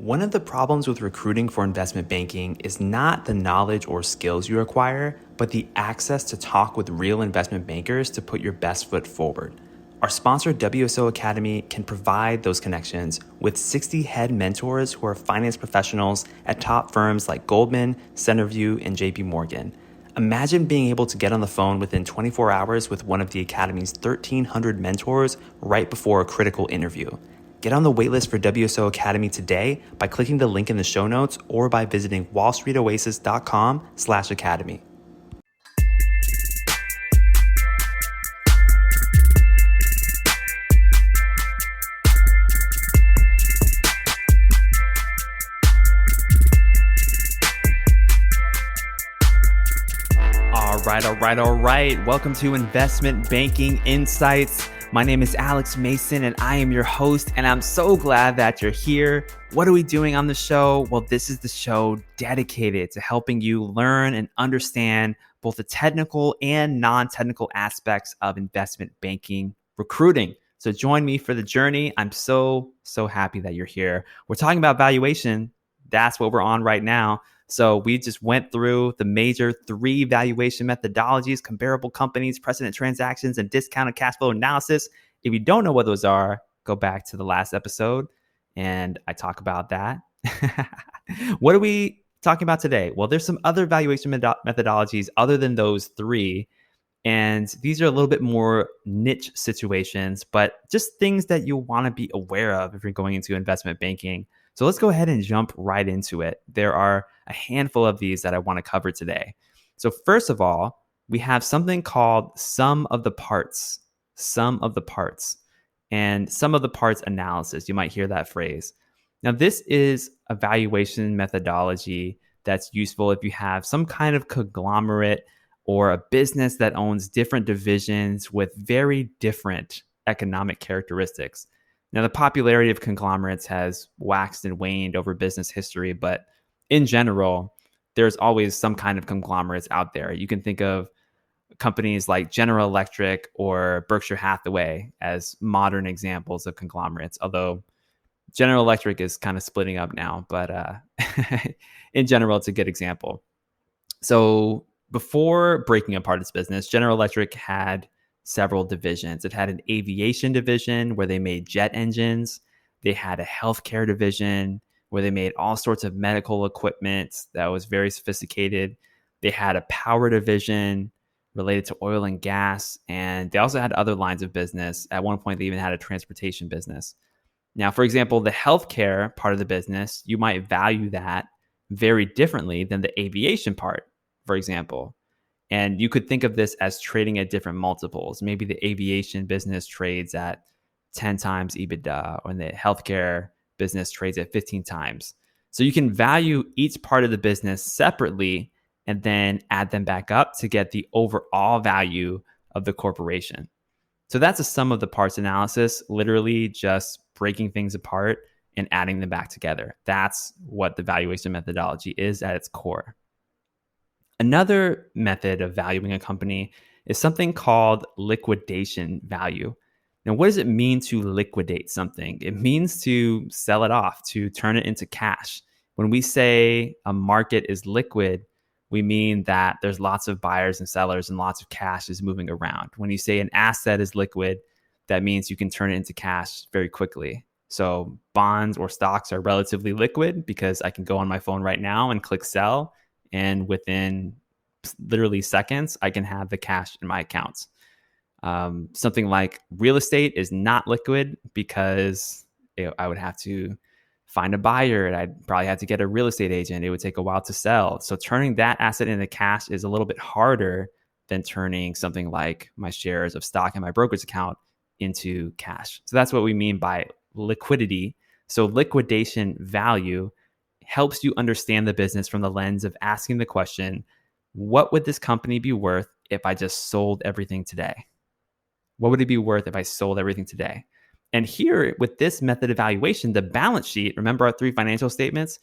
One of the problems with recruiting for investment banking is not the knowledge or skills you acquire, but the access to talk with real investment bankers to put your best foot forward. Our sponsor, WSO Academy, can provide those connections with 60 head mentors who are finance professionals at top firms like Goldman, Centerview, and JP Morgan. Imagine being able to get on the phone within 24 hours with one of the Academy's 1,300 mentors right before a critical interview. Get on the waitlist for WSO Academy today by clicking the link in the show notes or by visiting wallstreetoasis.com/academy. All right. Welcome to Investment Banking Insights. My name is Alex Mason and I am your host, and I'm so glad that you're here. What are we doing on the show? Well, this is the show dedicated to helping you learn and understand both the technical and non-technical aspects of investment banking recruiting. So join me for the journey. I'm so happy that you're here. We're talking about valuation. That's what we're on right now. So we just went through the major 3 valuation methodologies: comparable companies, precedent transactions, and discounted cash flow analysis. If you don't know what those are, go back to the last episode and I talk about that. What are we talking about today? Well, there's some other valuation methodologies other than those 3. And these are a little bit more niche situations, but just things that you want to be aware of if you're going into investment banking. So let's go ahead and jump right into it. There are a handful of these that I want to cover today. So first of all, we have something called sum of the parts, and sum of the parts analysis. You might hear that phrase. Now, this is a valuation methodology that's useful if you have some kind of conglomerate or a business that owns different divisions with very different economic characteristics. Now, the popularity of conglomerates has waxed and waned over business history, but in general, there's always some kind of conglomerates out there. You can think of companies like General Electric or Berkshire Hathaway as modern examples of conglomerates, although General Electric is kind of splitting up now, but in general, it's a good example. So before breaking apart its business, General Electric had several divisions. It had an aviation division where they made jet engines. They had a healthcare division where they made all sorts of medical equipment that was very sophisticated. They had a power division related to oil and gas. And they also had other lines of business. At one point, they even had a transportation business. Now, for example, the healthcare part of the business, you might value that very differently than the aviation part, for example. And you could think of this as trading at different multiples. Maybe the aviation business trades at 10 times EBITDA, or the healthcare business trades at 15 times. So you can value each part of the business separately and then add them back up to get the overall value of the corporation. So that's a sum of the parts analysis, literally just breaking things apart and adding them back together. That's what the valuation methodology is at its core. Another method of valuing a company is something called liquidation value. Now, what does it mean to liquidate something? It means to sell it off, to turn it into cash. When we say a market is liquid, we mean that there's lots of buyers and sellers and lots of cash is moving around. When you say an asset is liquid, that means you can turn it into cash very quickly. So bonds or stocks are relatively liquid because I can go on my phone right now and click sell, and within literally seconds, I can have the cash in my accounts. Something like real estate is not liquid because I would have to find a buyer, and I'd probably have to get a real estate agent. It would take a while to sell. So turning that asset into cash is a little bit harder than turning something like my shares of stock in my brokerage account into cash. So that's what we mean by liquidity. So liquidation value helps you understand the business from the lens of asking the question, what would this company be worth if I just sold everything today? What would it be worth if I sold everything today? And here with this method of evaluation, the balance sheet, remember our 3 financial statements?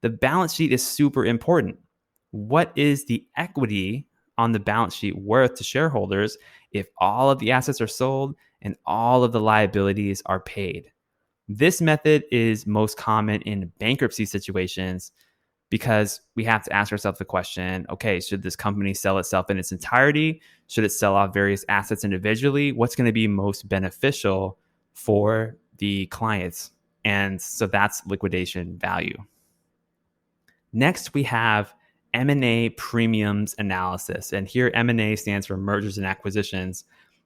The balance sheet is super important. What is the equity on the balance sheet worth to shareholders if all of the assets are sold and all of the liabilities are paid? This method is most common in bankruptcy situations because we have to ask ourselves the question, okay, should this company sell itself in its entirety? Should it sell off various assets individually? What's going to be most beneficial for the clients? And so that's liquidation value. Next, we have M&A premiums analysis. And here M&A stands for mergers and acquisitions.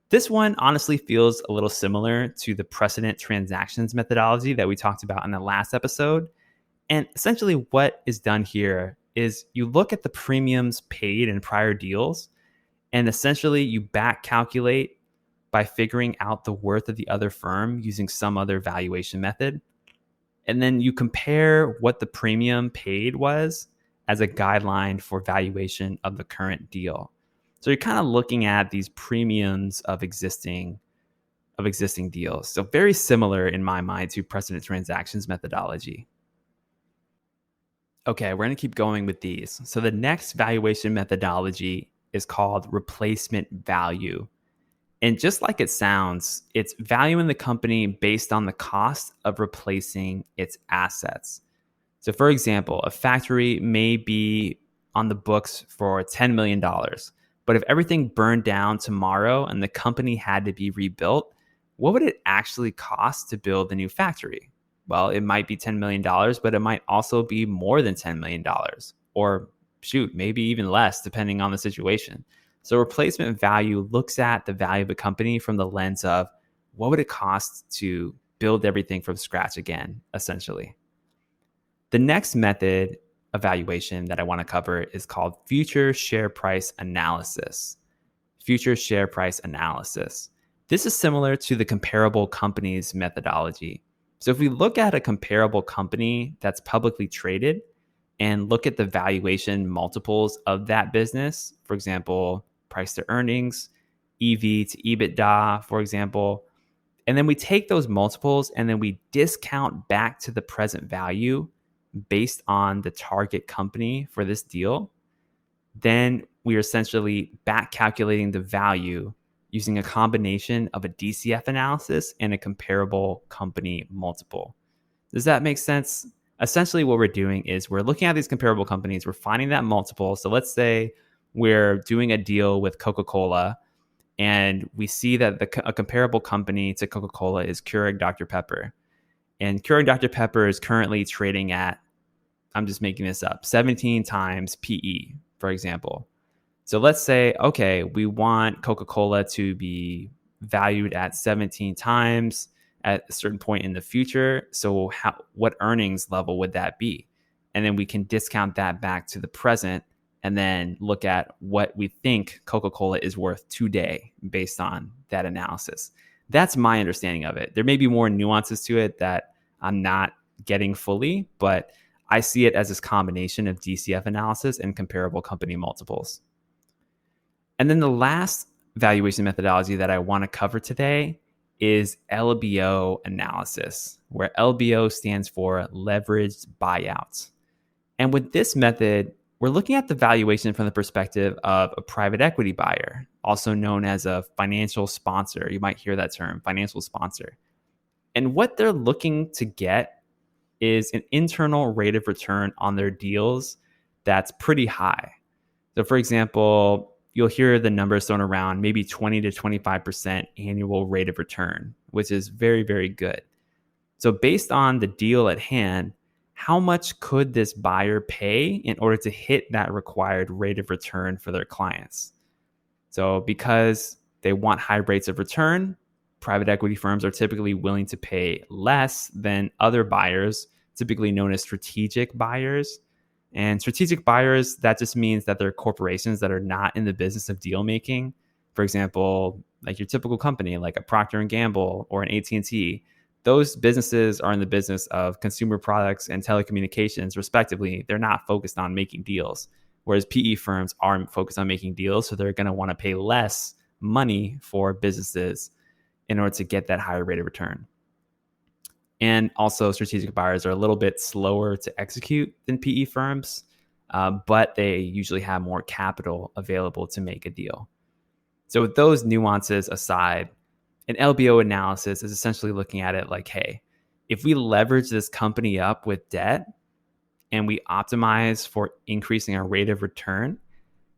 This one honestly feels a little similar to the precedent transactions methodology that we talked about in the last episode. And essentially what is done here is you look at the premiums paid in prior deals, and essentially you back calculate by figuring out the worth of the other firm using some other valuation method. And then you compare what the premium paid was as a guideline for valuation of the current deal. So you're kind of looking at these premiums of existing deals. So very similar in my mind to precedent transactions methodology. Okay, we're going to keep going with these. So the next valuation methodology is called replacement value. And just like it sounds, it's valuing the company based on the cost of replacing its assets. So, for example, a factory may be on the books for $10 million, but if everything burned down tomorrow and the company had to be rebuilt, what would it actually cost to build the new factory? Well, it might be $10 million, but it might also be more than $10 million, or shoot, maybe even less, depending on the situation. So replacement value looks at the value of a company from the lens of what would it cost to build everything from scratch again, essentially. The next method of valuation that I want to cover is called future share price analysis. Future share price analysis. This is similar to the comparable companies methodology. So if we look at a comparable company that's publicly traded and look at the valuation multiples of that business, for example, price to earnings, EV to EBITDA, for example, and then we take those multiples and then we discount back to the present value based on the target company for this deal, then we are essentially back calculating the value using a combination of a DCF analysis and a comparable company multiple. Does that make sense? Essentially what we're doing is we're looking at these comparable companies, we're finding that multiple. So let's say we're doing a deal with Coca-Cola and we see that a comparable company to Coca-Cola is Keurig Dr. Pepper. And Keurig Dr. Pepper is currently trading at, I'm just making this up, 17 times PE, for example. So let's say, okay, we want Coca-Cola to be valued at 17 times at a certain point in the future. So what earnings level would that be? And then we can discount that back to the present and then look at what we think Coca-Cola is worth today based on that analysis. That's my understanding of it. There may be more nuances to it that I'm not getting fully, but I see it as this combination of DCF analysis and comparable company multiples. And then the last valuation methodology that I want to cover today is LBO analysis, where LBO stands for leveraged buyouts. And with this method, we're looking at the valuation from the perspective of a private equity buyer, also known as a financial sponsor. You might hear that term, financial sponsor. And what they're looking to get is an internal rate of return on their deals that's pretty high. So for example, you'll hear the numbers thrown around, maybe 20 to 25% annual rate of return, which is very, very good. So based on the deal at hand, how much could this buyer pay in order to hit that required rate of return for their clients? So because they want high rates of return, private equity firms are typically willing to pay less than other buyers, typically known as strategic buyers. And strategic buyers, that just means that they're corporations that are not in the business of deal making. For example, like your typical company, like a Procter & Gamble or an AT&T, those businesses are in the business of consumer products and telecommunications, respectively. They're not focused on making deals, whereas PE firms are focused on making deals. So they're going to want to pay less money for businesses in order to get that higher rate of return. And also strategic buyers are a little bit slower to execute than PE firms, but they usually have more capital available to make a deal. So with those nuances aside, an LBO analysis is essentially looking at it like, hey, if we leverage this company up with debt and we optimize for increasing our rate of return,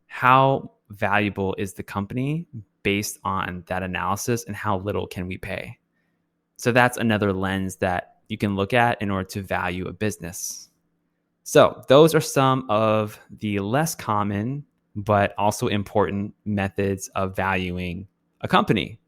how valuable is the company based on that analysis, and how little can we pay? So that's another lens that you can look at in order to value a business. So those are some of the less common but also important methods of valuing a company.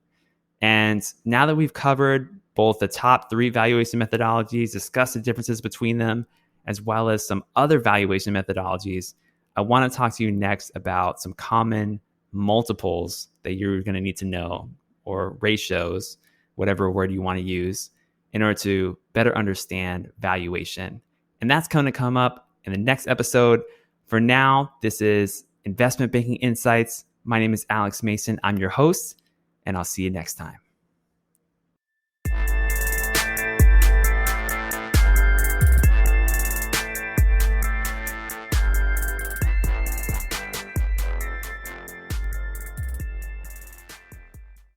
And now that we've covered both the top 3 valuation methodologies, discussed the differences between them, as well as some other valuation methodologies, I want to talk to you next about some common multiples that you're going to need to know, or ratios, whatever word you want to use, in order to better understand valuation. And that's going to come up in the next episode. For now, this is Investment Banking Insights. My name is Alex Mason. I'm your host, and I'll see you next time.